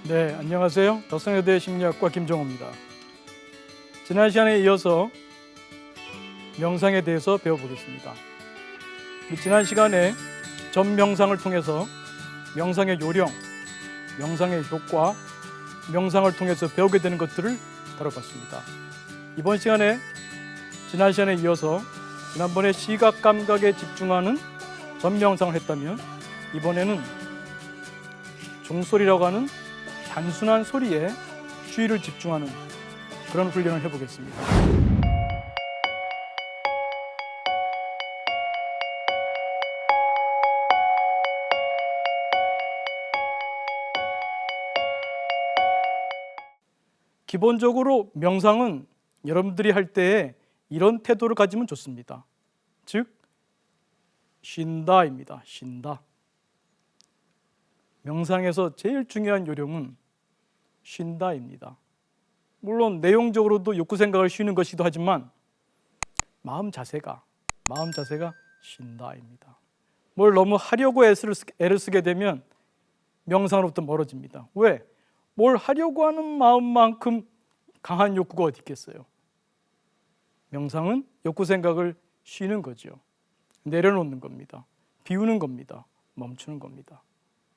네, 안녕하세요. 덕성여대 심리학과 김정호입니다. 지난 시간에 이어서 명상에 대해서 배워보겠습니다. 지난 시간에 전명상을 통해서 명상의 요령, 명상의 효과, 명상을 통해서 배우게 되는 것들을 다뤄봤습니다. 이번 시간에 지난 시간에 이어서 지난번에 시각 감각에 집중하는 전명상을 했다면 이번에는 종소리라고 하는 단순한 소리에 주의를 집중하는 그런 훈련을 해보겠습니다. 기본적으로 명상은 여러분들이 할 때에 이런 태도를 가지면 좋습니다. 즉, 쉰다입니다. 쉰다. 명상에서 제일 중요한 요령은 쉰다입니다. 물론 내용적으로도 욕구 생각을 쉬는 것이기도 하지만 마음 자세가 쉰다입니다. 뭘 너무 하려고 애를 쓰게 되면 명상으로부터 멀어집니다. 왜? 뭘 하려고 하는 마음만큼 강한 욕구가 어디 있겠어요? 명상은 욕구 생각을 쉬는 거죠. 내려놓는 겁니다. 비우는 겁니다. 멈추는 겁니다.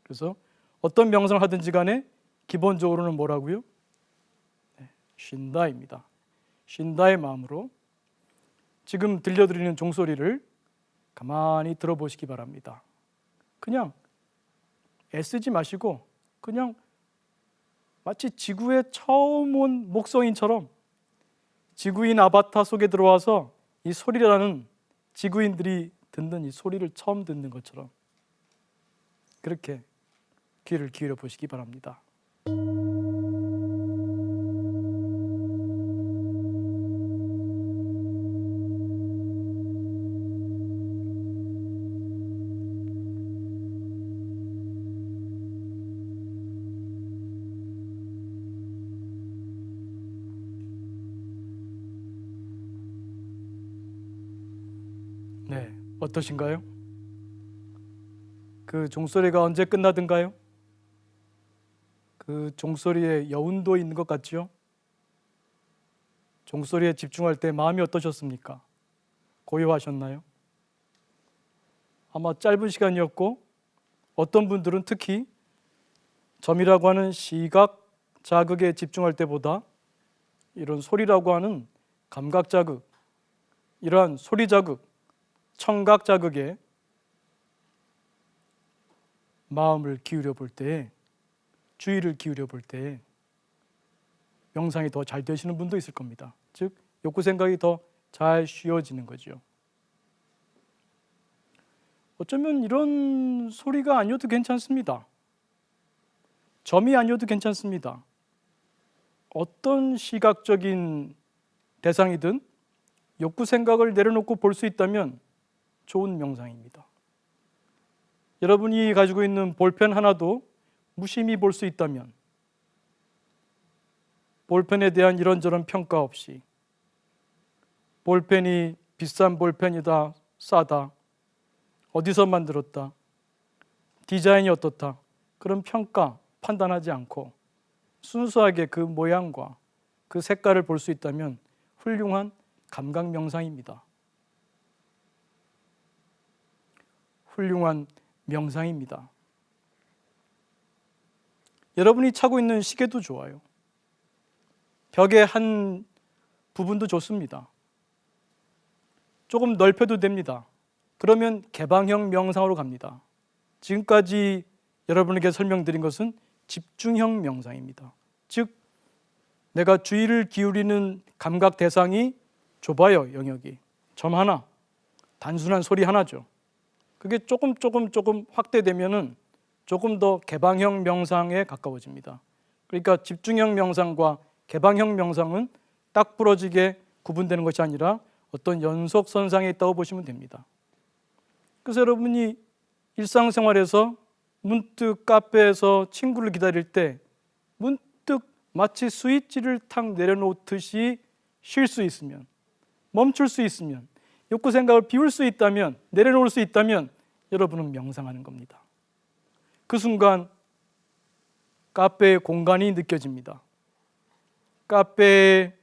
그래서 어떤 명상을 하든지 간에 기본적으로는 뭐라고요? 쉰다입니다. 쉰다의 마음으로 지금 들려드리는 종소리를 가만히 들어보시기 바랍니다. 그냥 애쓰지 마시고 그냥 마치 지구에 처음 온 목성인처럼 지구인 아바타 속에 들어와서 이 소리라는 지구인들이 듣는 이 소리를 처음 듣는 것처럼 그렇게 귀를 기울여 보시기 바랍니다. 네, 어떠신가요? 그 종소리가 언제 끝나든가요? 그 종소리에 여운도 있는 것 같죠? 종소리에 집중할 때 마음이 어떠셨습니까? 고요하셨나요? 아마 짧은 시간이었고 어떤 분들은 특히 점이라고 하는 시각 자극에 집중할 때보다 이런 소리라고 하는 감각 자극, 이러한 소리 자극, 청각 자극에 마음을 기울여 볼 때, 주의를 기울여 볼 때 명상이 더 잘 되시는 분도 있을 겁니다. 즉, 욕구 생각이 더 잘 쉬어지는 거죠. 어쩌면 이런 소리가 아니어도 괜찮습니다. 점이 아니어도 괜찮습니다. 어떤 시각적인 대상이든 욕구 생각을 내려놓고 볼 수 있다면 좋은 명상입니다. 여러분이 가지고 있는 볼펜 하나도 무심히 볼 수 있다면 볼펜에 대한 이런저런 평가 없이 볼펜이 비싼 볼펜이다, 싸다, 어디서 만들었다, 디자인이 어떻다, 그런 평가, 판단하지 않고 순수하게 그 모양과 그 색깔을 볼 수 있다면 훌륭한 감각 명상입니다. 훌륭한 명상입니다. 여러분이 차고 있는 시계도 좋아요. 벽의 한 부분도 좋습니다. 조금 넓혀도 됩니다. 그러면 개방형 명상으로 갑니다. 지금까지 여러분에게 설명드린 것은 집중형 명상입니다. 즉, 내가 주의를 기울이는 감각 대상이 좁아요, 영역이. 점 하나, 단순한 소리 하나죠. 그게 조금 확대되면은 조금 더 개방형 명상에 가까워집니다. 그러니까 집중형 명상과 개방형 명상은 딱 부러지게 구분되는 것이 아니라 어떤 연속선상에 있다고 보시면 됩니다. 그래서 여러분이 일상생활에서 문득 카페에서 친구를 기다릴 때 문득 마치 스위치를 탁 내려놓듯이 쉴 수 있으면, 멈출 수 있으면, 욕구 생각을 비울 수 있다면, 내려놓을 수 있다면 여러분은 명상하는 겁니다. 그 순간 카페의 공간이 느껴집니다. 카페에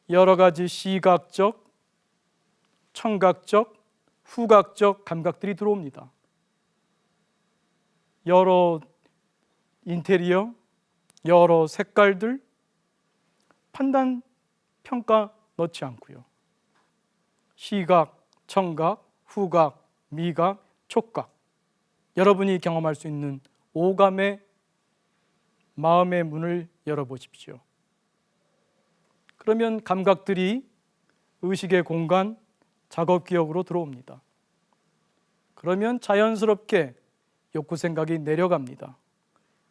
여러 가지 시각적, 청각적, 후각적 감각들이 들어옵니다. 여러 인테리어, 여러 색깔들, 판단, 평가 넣지 않고요. 시각, 청각, 후각, 미각, 촉각, 여러분이 경험할 수 있는 오감의 마음의 문을 열어보십시오. 그러면 감각들이 의식의 공간, 작업 기억으로 들어옵니다. 그러면 자연스럽게 욕구 생각이 내려갑니다.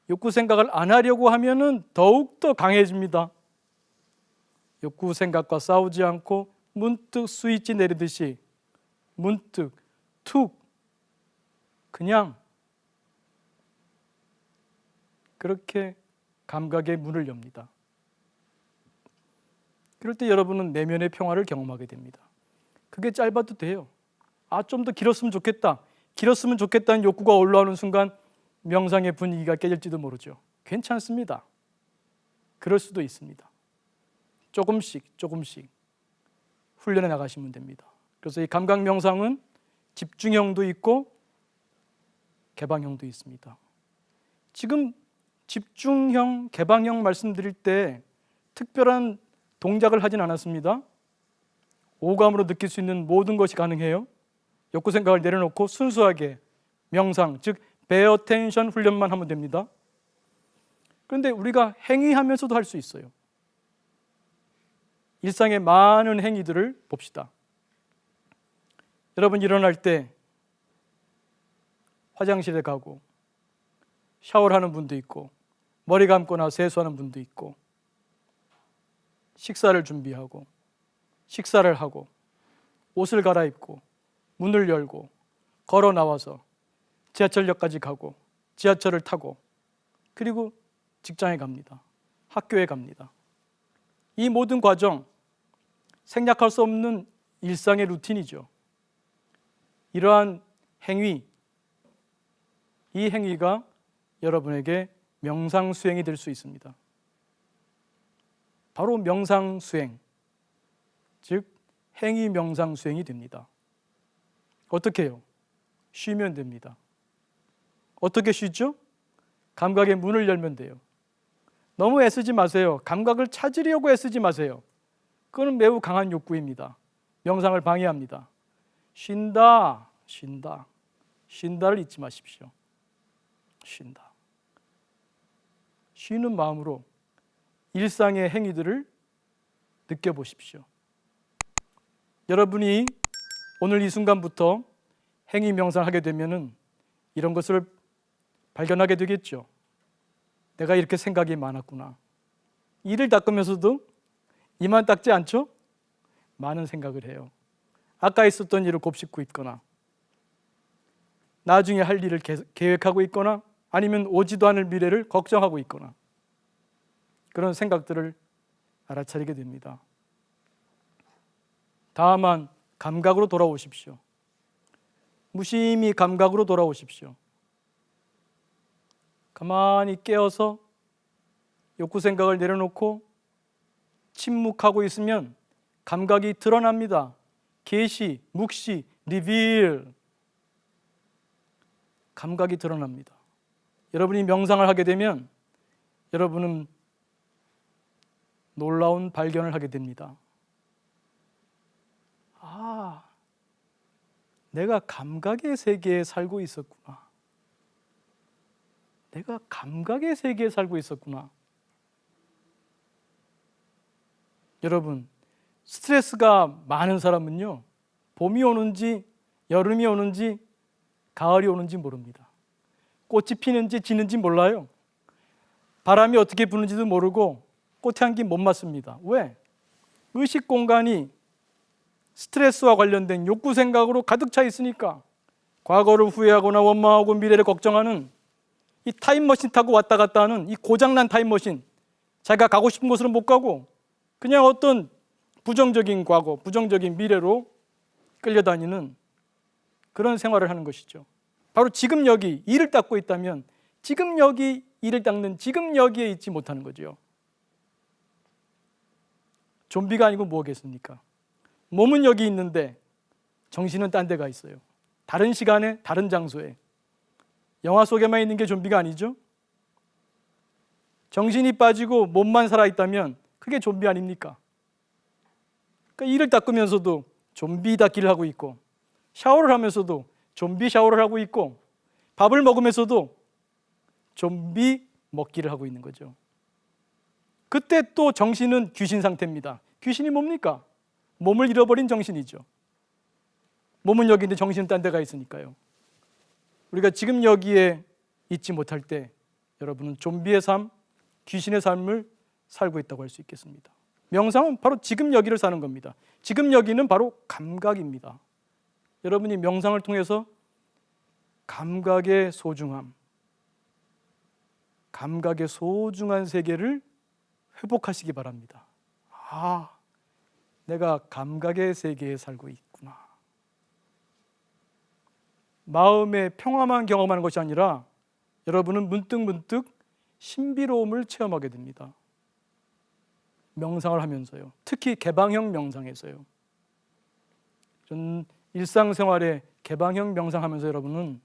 욕구 생각을 안 하려고 하면은 더욱더 강해집니다. 욕구 생각과 싸우지 않고 문득 스위치 내리듯이 문득 툭 그냥 그렇게 감각의 문을 엽니다. 그럴 때 여러분은 내면의 평화를 경험하게 됩니다. 그게 짧아도 돼요. 좀 더 길었으면 좋겠다. 길었으면 좋겠다는 욕구가 올라오는 순간 명상의 분위기가 깨질지도 모르죠. 괜찮습니다. 그럴 수도 있습니다. 조금씩 훈련해 나가시면 됩니다. 그래서 이 감각 명상은 집중형도 있고 개방형도 있습니다. 지금 집중형, 개방형 말씀드릴 때 특별한 동작을 하진 않았습니다. 오감으로 느낄 수 있는 모든 것이 가능해요. 욕구 생각을 내려놓고 순수하게 명상, 즉 베어 텐션 훈련만 하면 됩니다. 그런데 우리가 행위하면서도 할 수 있어요. 일상의 많은 행위들을 봅시다. 여러분 일어날 때 화장실에 가고 샤워를 하는 분도 있고 머리 감거나 세수하는 분도 있고 식사를 준비하고 식사를 하고 옷을 갈아입고 문을 열고 걸어 나와서 지하철역까지 가고 지하철을 타고 그리고 직장에 갑니다. 학교에 갑니다. 이 모든 과정 생략할 수 없는 일상의 루틴이죠. 이러한 행위, 이 행위가 여러분에게 명상 수행이 될 수 있습니다. 바로 명상 수행, 즉 행위 명상 수행이 됩니다. 어떻게 해요? 쉬면 됩니다. 어떻게 쉬죠? 감각의 문을 열면 돼요. 너무 애쓰지 마세요. 감각을 찾으려고 애쓰지 마세요. 그건 매우 강한 욕구입니다. 명상을 방해합니다. 쉰다를 잊지 마십시오. 쉰다. 쉬는 마음으로 일상의 행위들을 느껴보십시오. 여러분이 오늘 이 순간부터 행위 명상하게 되면은 이런 것을 발견하게 되겠죠. 내가 이렇게 생각이 많았구나. 이를 닦으면서도 이만 닦지 않죠? 많은 생각을 해요. 아까 있었던 일을 곱씹고 있거나 나중에 할 일을 계획하고 있거나 아니면 오지도 않을 미래를 걱정하고 있거나 그런 생각들을 알아차리게 됩니다. 다만 감각으로 돌아오십시오. 무심히 감각으로 돌아오십시오. 가만히 깨어서 욕구 생각을 내려놓고 침묵하고 있으면 감각이 드러납니다. 계시, 묵시, 리빌 감각이 드러납니다. 여러분이 명상을 하게 되면 여러분은 놀라운 발견을 하게 됩니다. 내가 감각의 세계에 살고 있었구나. 내가 감각의 세계에 살고 있었구나. 여러분, 스트레스가 많은 사람은요, 봄이 오는지 여름이 오는지 가을이 오는지 모릅니다. 꽃이 피는지 지는지 몰라요. 바람이 어떻게 부는지도 모르고 꽃향기 못 맡습니다. 왜? 의식 공간이 스트레스와 관련된 욕구 생각으로 가득 차 있으니까 과거를 후회하거나 원망하고 미래를 걱정하는 이 타임머신 타고 왔다 갔다 하는 이 고장난 타임머신, 자기가 가고 싶은 곳으로 못 가고 그냥 어떤 부정적인 과거, 부정적인 미래로 끌려다니는 그런 생활을 하는 것이죠. 바로 지금 여기 일을 닦고 있다면 지금 여기 이를 닦는 지금 여기에 있지 못하는 거죠. 좀비가 아니고 뭐겠습니까? 몸은 여기 있는데 정신은 딴 데가 있어요. 다른 시간에 다른 장소에. 영화 속에만 있는 게 좀비가 아니죠? 정신이 빠지고 몸만 살아있다면 그게 좀비 아닙니까? 그러니까 이를 닦으면서도 좀비 닦기를 하고 있고, 샤워를 하면서도 좀비 샤워를 하고 있고, 밥을 먹으면서도 좀비 먹기를 하고 있는 거죠. 그때 또 정신은 귀신 상태입니다. 귀신이 뭡니까? 몸을 잃어버린 정신이죠. 몸은 여기 있는데 정신은 딴 데가 있으니까요. 우리가 지금 여기에 있지 못할 때 여러분은 좀비의 삶, 귀신의 삶을 살고 있다고 할 수 있겠습니다. 명상은 바로 지금 여기를 사는 겁니다. 지금 여기는 바로 감각입니다. 여러분이 명상을 통해서 감각의 소중함, 감각의 소중한 세계를 회복하시기 바랍니다. 아, 내가 감각의 세계에 살고 있구나. 마음의 평화만 경험하는 것이 아니라 여러분은 문득문득 신비로움을 체험하게 됩니다. 명상을 하면서요. 특히 개방형 명상에서요. 전 일상생활에 개방형 명상하면서 여러분은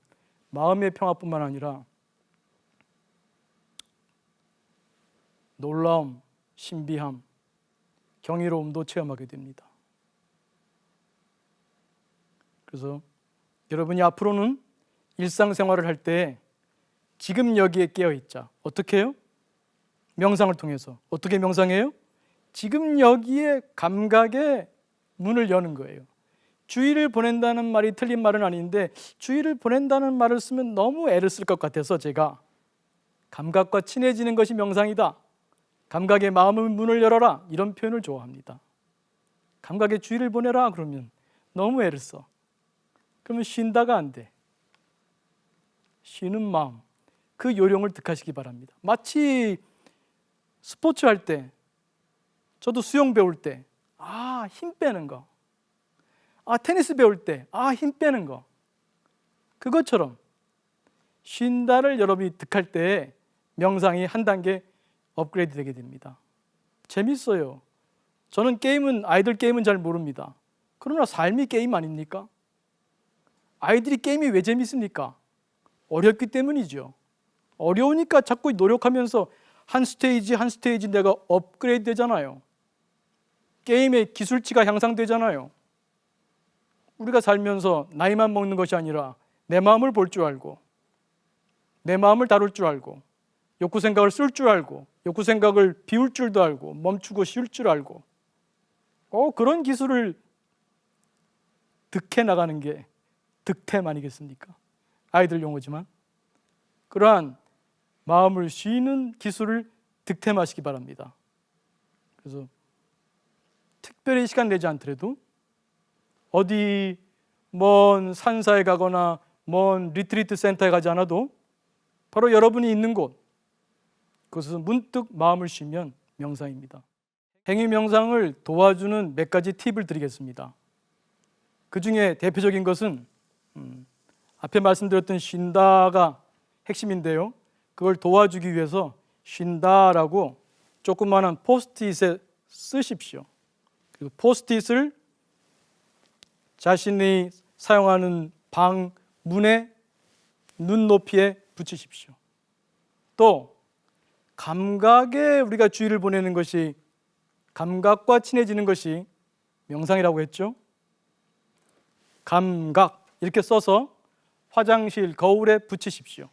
마음의 평화뿐만 아니라 놀라움, 신비함, 경이로움도 체험하게 됩니다. 그래서 여러분이 앞으로는 일상생활을 할 때 지금 여기에 깨어있자. 어떻게 해요? 명상을 통해서. 어떻게 명상해요? 지금 여기에 감각의 문을 여는 거예요. 주의를 보낸다는 말이 틀린 말은 아닌데 주의를 보낸다는 말을 쓰면 너무 애를 쓸 것 같아서 제가 감각과 친해지는 것이 명상이다. 감각의 마음의 문을 열어라. 이런 표현을 좋아합니다. 감각에 주의를 보내라 그러면 너무 애를 써. 그러면 쉰다가 안 돼. 쉬는 마음, 그 요령을 득하시기 바랍니다. 마치 스포츠 할 때, 저도 수영 배울 때, 힘 빼는 거. 테니스 배울 때, 힘 빼는 거. 그것처럼 쉰다를 여러분이 득할 때 명상이 한 단계 업그레이드 되게 됩니다. 재밌어요. 저는 아이들 게임은 잘 모릅니다. 그러나 삶이 게임 아닙니까? 아이들이 게임이 왜 재밌습니까? 어렵기 때문이죠. 어려우니까 자꾸 노력하면서 한 스테이지 한 스테이지 내가 업그레이드 되잖아요. 게임의 기술치가 향상되잖아요. 우리가 살면서 나이만 먹는 것이 아니라 내 마음을 볼 줄 알고, 내 마음을 다룰 줄 알고, 욕구 생각을 쓸 줄 알고, 욕구 생각을 비울 줄도 알고, 멈추고 쉴 줄 알고, 그런 기술을 득해 나가는 게 득템 아니겠습니까? 아이들 용어지만 그러한 마음을 쉬는 기술을 득템하시기 바랍니다. 그래서 특별히 시간 내지 않더라도 어디 먼 산사에 가거나 먼 리트리트 센터에 가지 않아도 바로 여러분이 있는 곳, 그것은 문득 마음을 쉬면 명상입니다. 행위 명상을 도와주는 몇 가지 팁을 드리겠습니다. 그 중에 대표적인 것은 앞에 말씀드렸던 쉰다가 핵심인데요. 그걸 도와주기 위해서 쉰다라고 조그마한 포스트잇에 쓰십시오. 그리고 포스트잇을 자신이 사용하는 방 문의 눈높이에 붙이십시오. 또 감각에 우리가 주의를 보내는 것이, 감각과 친해지는 것이 명상이라고 했죠. 감각 이렇게 써서 화장실 거울에 붙이십시오.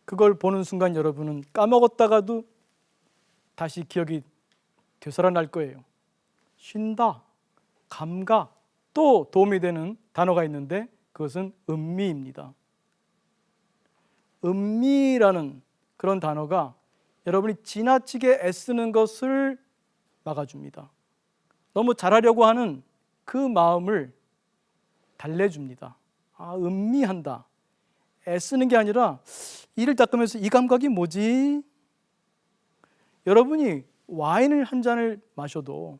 그걸 보는 순간 여러분은 까먹었다가도 다시 기억이 되살아날 거예요. 쉰다, 감각, 또 도움이 되는 단어가 있는데 그것은 음미입니다. 음미라는 그런 단어가 여러분이 지나치게 애쓰는 것을 막아줍니다. 너무 잘하려고 하는 그 마음을 달래줍니다. 음미한다. 애쓰는 게 아니라 이를 닦으면서 이 감각이 뭐지? 여러분이 와인을 한 잔을 마셔도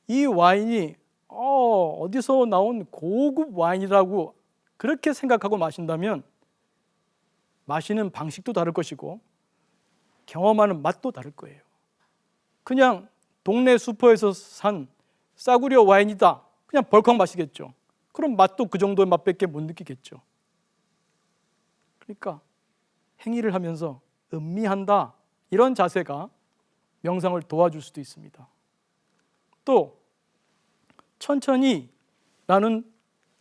이 와인이 어디서 나온 고급 와인이라고 그렇게 생각하고 마신다면 마시는 방식도 다를 것이고 경험하는 맛도 다를 거예요. 그냥 동네 슈퍼에서 산 싸구려 와인이다, 그냥 벌컥 마시겠죠. 그럼 맛도 그 정도의 맛밖에 못 느끼겠죠. 그러니까 행위를 하면서 음미한다, 이런 자세가 명상을 도와줄 수도 있습니다. 또 천천히 라는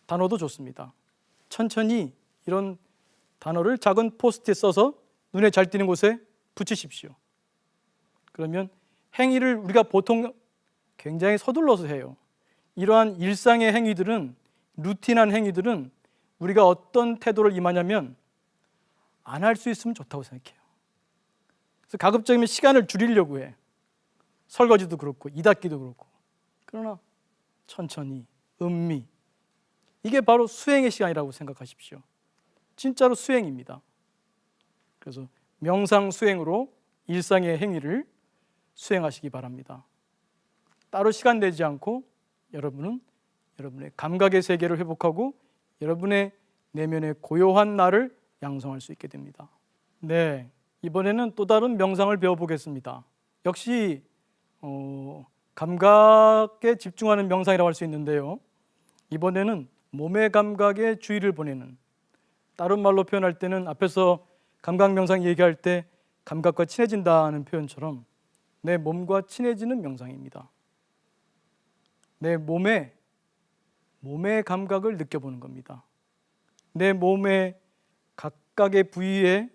단어도 좋습니다. 천천히, 이런 단어를 작은 포스트에 써서 눈에 잘 띄는 곳에 붙이십시오. 그러면 행위를 우리가 보통 굉장히 서둘러서 해요. 이러한 일상의 행위들은, 루틴한 행위들은 우리가 어떤 태도를 임하냐면 안 할 수 있으면 좋다고 생각해요. 그래서 가급적이면 시간을 줄이려고 해. 설거지도 그렇고 이 닦기도 그렇고. 그러나 천천히, 음미, 이게 바로 수행의 시간이라고 생각하십시오. 진짜로 수행입니다. 그래서 명상 수행으로 일상의 행위를 수행하시기 바랍니다. 따로 시간 내지 않고 여러분은 여러분의 감각의 세계를 회복하고 여러분의 내면의 고요한 나를 양성할 수 있게 됩니다. 네, 이번에는 또 다른 명상을 배워보겠습니다. 역시 감각에 집중하는 명상이라고 할 수 있는데요, 이번에는 몸의 감각에 주의를 보내는, 다른 말로 표현할 때는 앞에서 감각 명상 얘기할 때 감각과 친해진다는 표현처럼 내 몸과 친해지는 명상입니다. 내 몸의 감각을 느껴보는 겁니다. 내 몸의 각각의 부위에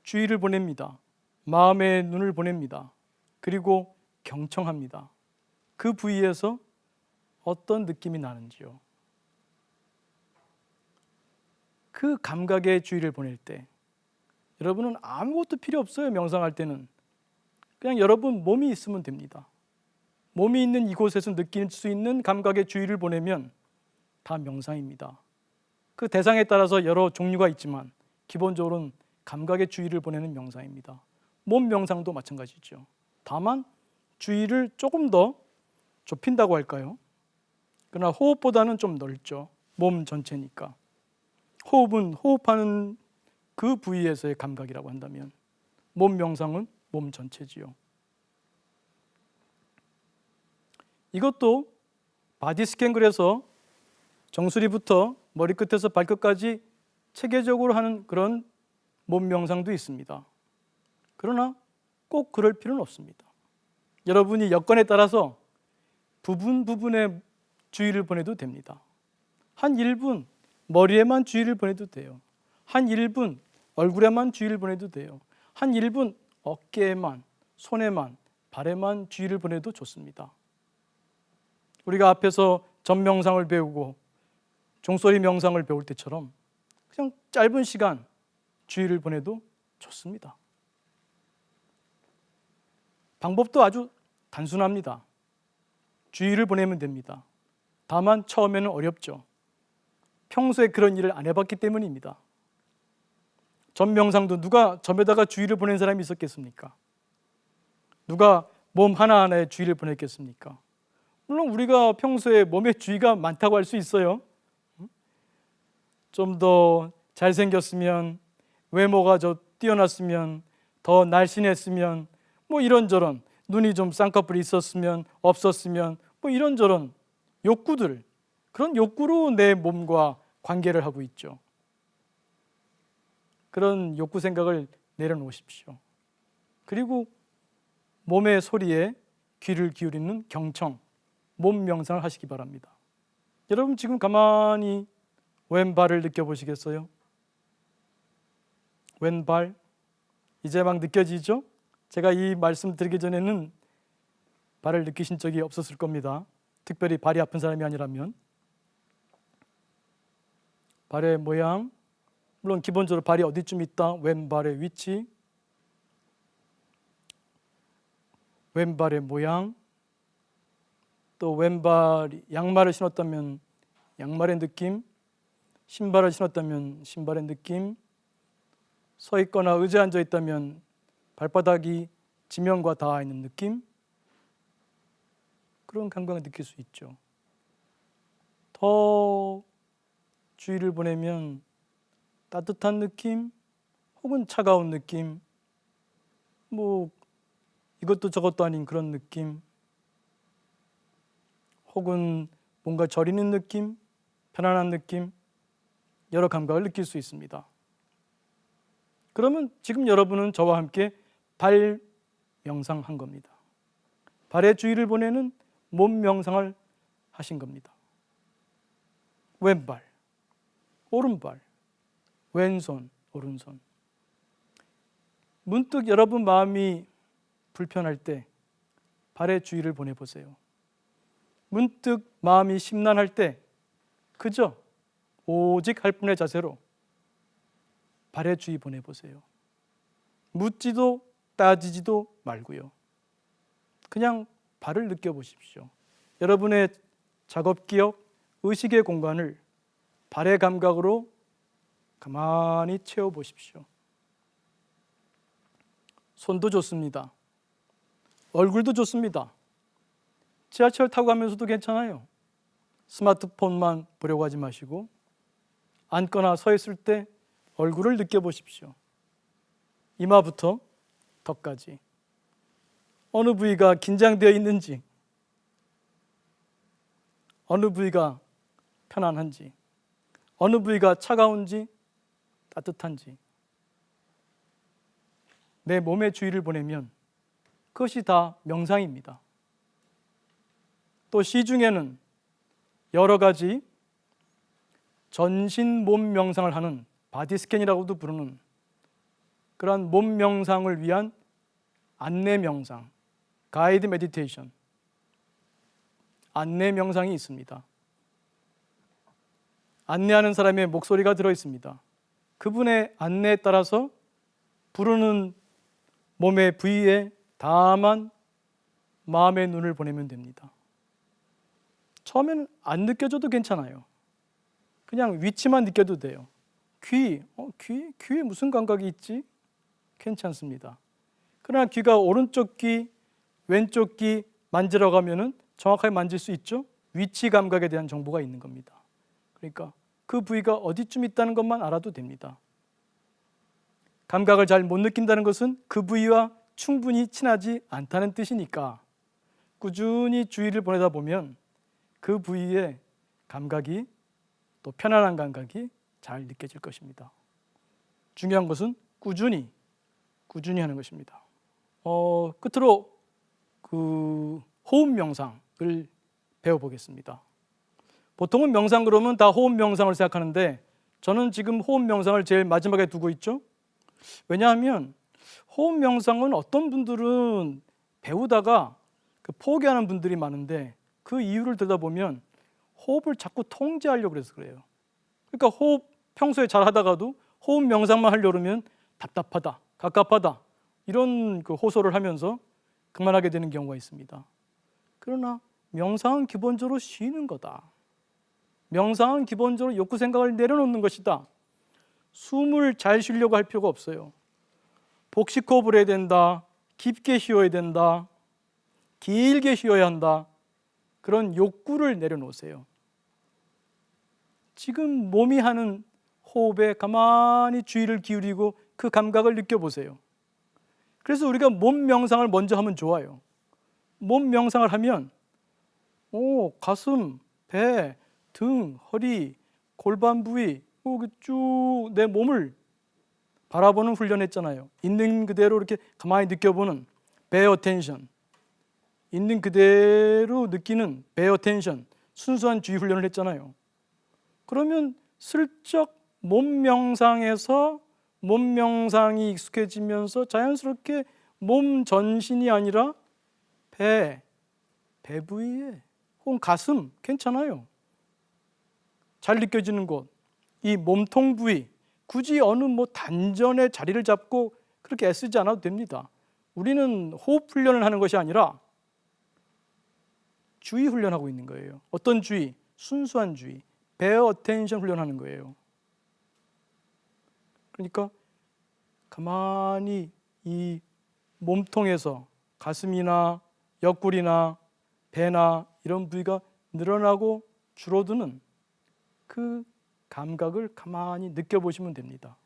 주의를 보냅니다. 마음의 눈을 보냅니다. 그리고 경청합니다. 그 부위에서 어떤 느낌이 나는지요. 그 감각에 주의를 보낼 때 여러분은 아무것도 필요 없어요. 명상할 때는 그냥 여러분 몸이 있으면 됩니다. 몸이 있는 이곳에서 느낄 수 있는 감각에 주의를 보내면 다 명상입니다. 그 대상에 따라서 여러 종류가 있지만 기본적으로는 감각에 주의를 보내는 명상입니다. 몸 명상도 마찬가지죠. 다만 주의를 조금 더 좁힌다고 할까요? 그러나 호흡보다는 좀 넓죠. 몸 전체니까. 호흡은 호흡하는 그 부위에서의 감각이라고 한다면 몸 명상은 몸 전체지요. 이것도 바디 스캔글에서 정수리부터 머리끝에서 발끝까지 체계적으로 하는 그런 몸 명상도 있습니다. 그러나 꼭 그럴 필요는 없습니다. 여러분이 여건에 따라서 부분에 주의를 보내도 됩니다. 한 1분 머리에만 주의를 보내도 돼요. 한 1분 얼굴에만 주의를 보내도 돼요. 한 1분 어깨에만, 손에만, 발에만 주의를 보내도 좋습니다. 우리가 앞에서 전명상을 배우고 종소리 명상을 배울 때처럼 그냥 짧은 시간 주의를 보내도 좋습니다. 방법도 아주 단순합니다. 주의를 보내면 됩니다. 다만 처음에는 어렵죠. 평소에 그런 일을 안 해봤기 때문입니다. 전명상도 누가 점에다가 주의를 보낸 사람이 있었겠습니까? 누가 몸 하나하나에 주의를 보냈겠습니까? 물론 우리가 평소에 몸에 주의가 많다고 할 수 있어요. 좀 더 잘생겼으면, 외모가 더 뛰어났으면, 더 날씬했으면, 뭐 이런저런, 눈이 좀 쌍꺼풀이 있었으면, 없었으면, 뭐 이런저런 욕구들, 그런 욕구로 내 몸과 관계를 하고 있죠. 그런 욕구 생각을 내려놓으십시오. 그리고 몸의 소리에 귀를 기울이는 경청, 몸 명상을 하시기 바랍니다. 여러분 지금 가만히 왼발을 느껴보시겠어요? 왼발, 이제 막 느껴지죠? 제가 이 말씀 드리기 전에는 발을 느끼신 적이 없었을 겁니다. 특별히 발이 아픈 사람이 아니라면. 발의 모양, 물론 기본적으로 발이 어디쯤 있다, 왼발의 위치, 왼발의 모양, 또 왼발이 양말을 신었다면 양말의 느낌, 신발을 신었다면 신발의 느낌, 서 있거나 의자에 앉아 있다면 발바닥이 지면과 닿아 있는 느낌, 그런 감각을 느낄 수 있죠. 더 주의를 보내면 따뜻한 느낌, 혹은 차가운 느낌, 뭐 이것도 저것도 아닌 그런 느낌, 혹은 뭔가 저리는 느낌, 편안한 느낌, 여러 감각을 느낄 수 있습니다. 그러면 지금 여러분은 저와 함께 발 명상한 겁니다. 발에 주의를 보내는 몸 명상을 하신 겁니다. 왼발, 오른발, 왼손, 오른손. 문득 여러분 마음이 불편할 때 발에 주의를 보내보세요. 문득 마음이 심란할 때 그저 오직 할 뿐의 자세로 발에 주의 보내보세요. 묻지도 따지지도 말고요. 그냥 발을 느껴보십시오. 여러분의 작업기억, 의식의 공간을 발의 감각으로 가만히 채워보십시오. 손도 좋습니다. 얼굴도 좋습니다. 지하철 타고 가면서도 괜찮아요. 스마트폰만 보려고 하지 마시고 앉거나 서 있을 때 얼굴을 느껴보십시오. 이마부터 턱까지 어느 부위가 긴장되어 있는지, 어느 부위가 편안한지, 어느 부위가 차가운지 따뜻한지 내 몸에 주의를 보내면 그것이 다 명상입니다. 또 시중에는 여러 가지 전신 몸 명상을 하는 바디 스캔이라고도 부르는 그러한 몸 명상을 위한 안내 명상, 가이드 메디테이션, 안내 명상이 있습니다. 안내하는 사람의 목소리가 들어 있습니다. 그분의 안내에 따라서 부르는 몸의 부위에 다만 마음의 눈을 보내면 됩니다. 처음에는 안 느껴져도 괜찮아요. 그냥 위치만 느껴도 돼요. 귀에 무슨 감각이 있지? 괜찮습니다. 그러나 귀가 오른쪽 귀, 왼쪽 귀 만지러 가면은 정확하게 만질 수 있죠? 위치 감각에 대한 정보가 있는 겁니다. 그러니까 그 부위가 어디쯤 있다는 것만 알아도 됩니다. 감각을 잘 못 느낀다는 것은 그 부위와 충분히 친하지 않다는 뜻이니까 꾸준히 주의를 보내다 보면 그 부위의 감각이 또 편안한 감각이 잘 느껴질 것입니다. 중요한 것은 꾸준히 하는 것입니다. 끝으로 호흡 명상을 배워보겠습니다. 보통은 명상 그러면 다 호흡 명상을 생각하는데 저는 지금 호흡 명상을 제일 마지막에 두고 있죠. 왜냐하면 호흡 명상은 어떤 분들은 배우다가 포기하는 분들이 많은데 그 이유를 들여다보면 호흡을 자꾸 통제하려고 그래서 그래요. 그러니까 호흡 평소에 잘 하다가도 호흡 명상만 하려고 그러면 답답하다, 갑갑하다 이런 호소를 하면서 그만하게 되는 경우가 있습니다. 그러나 명상은 기본적으로 쉬는 거다. 명상은 기본적으로 욕구 생각을 내려놓는 것이다. 숨을 잘 쉬려고 할 필요가 없어요. 복식호흡을 해야 된다. 깊게 쉬어야 된다. 길게 쉬어야 한다. 그런 욕구를 내려놓으세요. 지금 몸이 하는 호흡에 가만히 주의를 기울이고 그 감각을 느껴보세요. 그래서 우리가 몸 명상을 먼저 하면 좋아요. 몸 명상을 하면 가슴, 배, 등, 허리, 골반 부위 쭉 내 몸을 바라보는 훈련했잖아요. 있는 그대로 이렇게 가만히 느껴보는 bear attention, 있는 그대로 느끼는 bear attention, 순수한 주의 훈련을 했잖아요. 그러면 슬쩍 몸 명상에서 몸 명상이 익숙해지면서 자연스럽게 몸 전신이 아니라 배 부위에 혹은 가슴 괜찮아요. 잘 느껴지는 곳, 이 몸통 부위 굳이 어느 단전에 자리를 잡고 그렇게 애쓰지 않아도 됩니다. 우리는 호흡 훈련을 하는 것이 아니라 주의 훈련하고 있는 거예요. 어떤 주의? 순수한 주의, bear attention 훈련하는 거예요. 그러니까 가만히 이 몸통에서 가슴이나 옆구리나 배나 이런 부위가 늘어나고 줄어드는 그 감각을 가만히 느껴보시면 됩니다.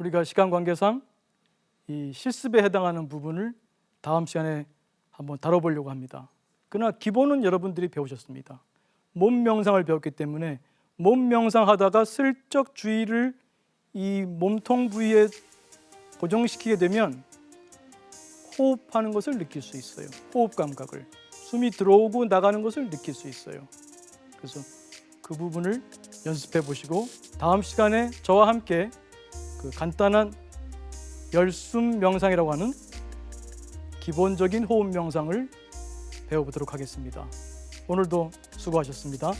우리가 시간 관계상 이 실습에 해당하는 부분을 다음 시간에 한번 다뤄보려고 합니다. 그러나 기본은 여러분들이 배우셨습니다. 몸 명상을 배웠기 때문에 몸 명상하다가 슬쩍 주의를 이 몸통 부위에 고정시키게 되면 호흡하는 것을 느낄 수 있어요. 호흡 감각을. 숨이 들어오고 나가는 것을 느낄 수 있어요. 그래서 그 부분을 연습해 보시고 다음 시간에 저와 함께 그 간단한 열숨 명상이라고 하는 기본적인 호흡 명상을 배워보도록 하겠습니다. 오늘도 수고하셨습니다.